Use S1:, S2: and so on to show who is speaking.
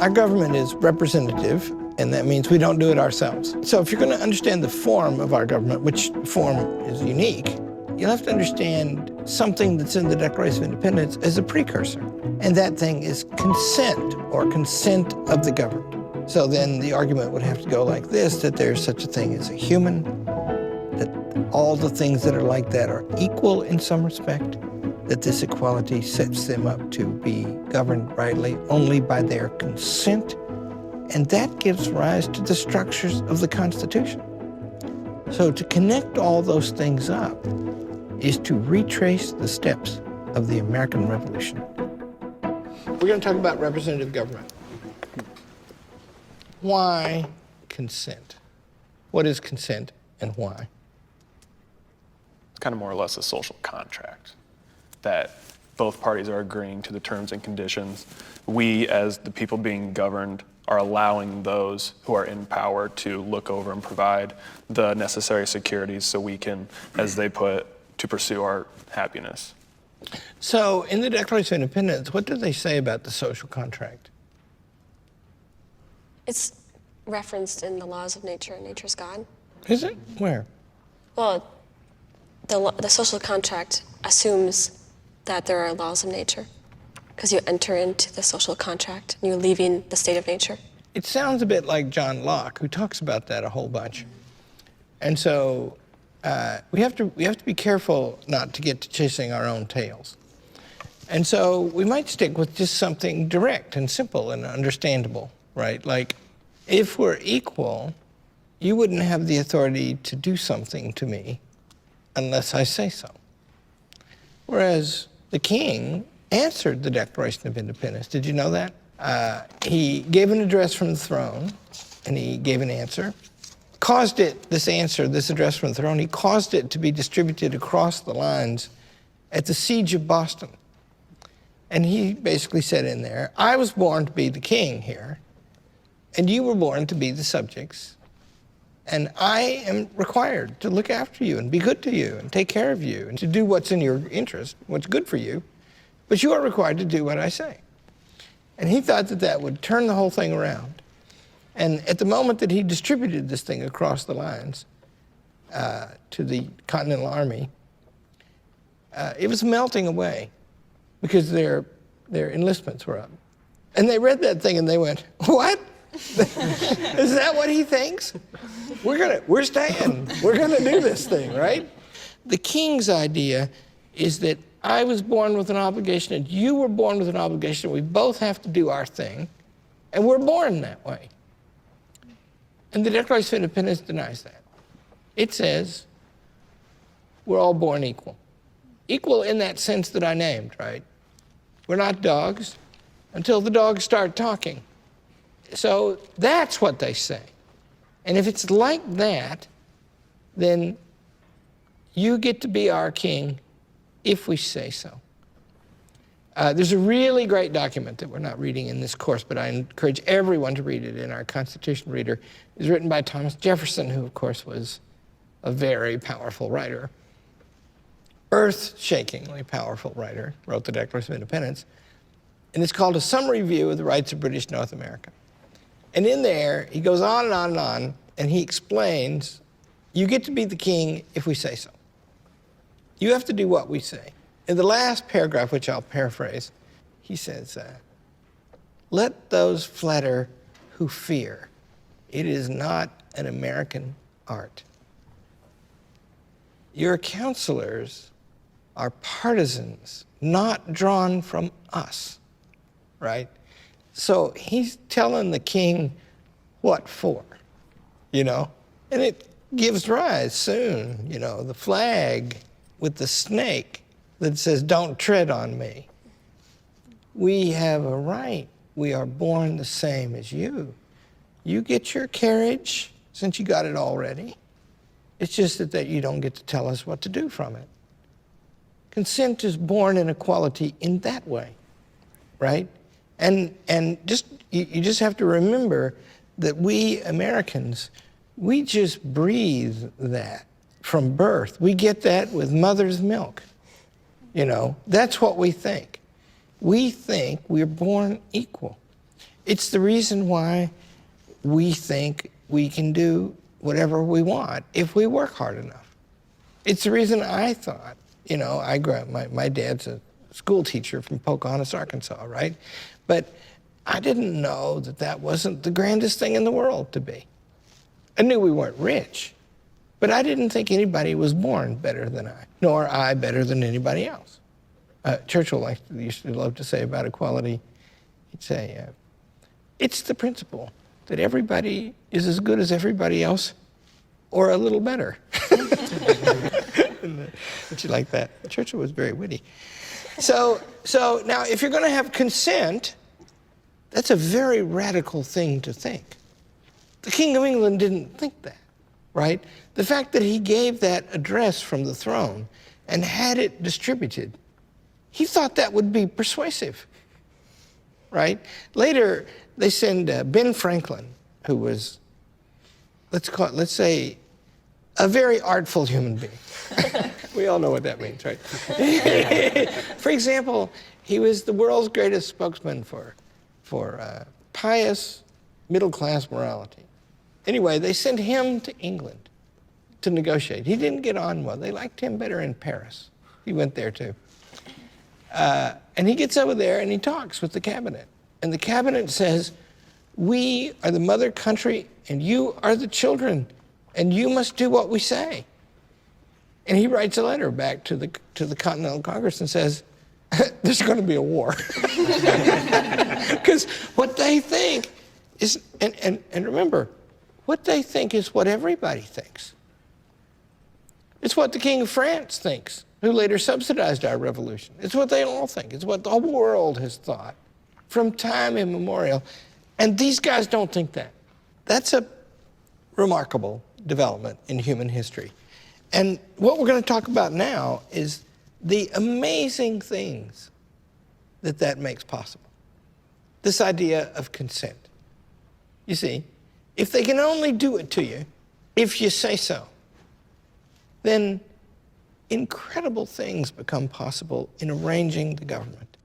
S1: Our government is representative, and that means we don't do it ourselves. So if you're going to understand the form of our government, which form is unique, you'll have to understand something that's in the Declaration of Independence as a precursor. And that thing is consent, or consent of the governed. So then the argument would have to go like this, that there's such a thing as a human, that all the things that are like that are equal in some respect, that this equality sets them up to be governed rightly only by their consent, and that gives rise to the structures of the Constitution. So to connect all those things up is to retrace the steps of the American Revolution. We're going to talk about representative government. Why consent? What is consent and why?
S2: It's kind of more or less a social contract that both parties are agreeing to the terms and conditions. We, as the people being governed, are allowing those who are in power to look over and provide the necessary securities so we can, as they put, to pursue our happiness.
S1: So in the Declaration of Independence, what do they say about the social contract?
S3: It's referenced in the laws of nature and nature's God.
S1: Is it? Where?
S3: Well, the social contract assumes that there are laws of nature because you enter into the social contract and you're leaving the state of nature.
S1: It sounds a bit like John Locke, who talks about that a whole bunch. And so we have to be careful not to get to chasing our own tails. And so we might stick with just something direct and simple and understandable, right? Like, if we're equal, you wouldn't have the authority to do something to me unless I say so. Whereas the king answered the Declaration of Independence. Did you know that? He gave an address from the throne, and he gave an answer. Caused it, this answer, this address from the throne, he caused it to be distributed across the lines at the Siege of Boston. And he basically said in there, I was born to be the king here, and you were born to be the subjects, and I am required to look after you and be good to you and take care of you and to do what's in your interest, what's good for you, but you are required to do what I say. And he thought that that would turn the whole thing around. And at the moment that he distributed this thing across the lines to the Continental Army, it was melting away because their enlistments were up. And they read that thing and they went, what? Is that what he thinks? We're staying. We're gonna do this thing, right? The king's idea is that I was born with an obligation and you were born with an obligation. We both have to do our thing, and we're born that way. And the Declaration of Independence denies that. It says we're all born equal. Equal in that sense that I named, right? We're not dogs until the dogs start talking. So that's what they say. And if it's like that, then you get to be our king if we say so. There's a really great document that we're not reading in this course, but I encourage everyone to read it in our Constitution Reader. It's written by Thomas Jefferson, who of course was a very powerful writer, earth-shakingly powerful writer, wrote the Declaration of Independence. And it's called A Summary View of the Rights of British North America. And in there, he goes on and on and on, and he explains, you get to be the king if we say so. You have to do what we say. In the last paragraph, which I'll paraphrase, he says, let those flatter who fear. It is not an American art. Your counselors are partisans, not drawn from us, right? So he's telling the king what for, you know? And it gives rise soon, you know, the flag with the snake that says, don't tread on me. We have a right. We are born the same as you. You get your carriage since you got it already. It's just that you don't get to tell us what to do from it. Consent is born in equality in that way, right? And you just have to remember that we Americans, we just breathe that from birth. We get that with mother's milk. You know, that's what we think. We think we're born equal. It's the reason why we think we can do whatever we want if we work hard enough. It's the reason I thought, you know, I grew up, my dad's a school teacher from Pocahontas, Arkansas, right? But I didn't know that that wasn't the grandest thing in the world to be. I knew we weren't rich, but I didn't think anybody was born better than I, nor I better than anybody else. Churchill used to love to say about equality, he'd say, it's the principle that everybody is as good as everybody else or a little better. Don't you like that? Churchill was very witty. So now if you're going to have consent, that's a very radical thing to think. The King of England didn't think that, right? The fact that he gave that address from the throne and had it distributed, he thought that would be persuasive, right? Later, they send Ben Franklin, who was, let's say, a very artful human being. We all know what that means, right? For example, he was the world's greatest spokesman for pious middle-class morality. Anyway, they sent him to England to negotiate. He didn't get on well. They liked him better in Paris. He went there too. And he gets over there and he talks with the cabinet. And the cabinet says, we are the mother country and you are the children and you must do what we say. And he writes a letter back to the Continental Congress and says, there's going to be a war. Because what they think is, and remember, what they think is what everybody thinks. It's what the King of France thinks, who later subsidized our revolution. It's what they all think. It's what the whole world has thought from time immemorial. And these guys don't think that. That's a remarkable development in human history. And what we're going to talk about now is the amazing things that makes possible. This idea of consent. You see, if they can only do it to you, if you say so, then incredible things become possible in arranging the government.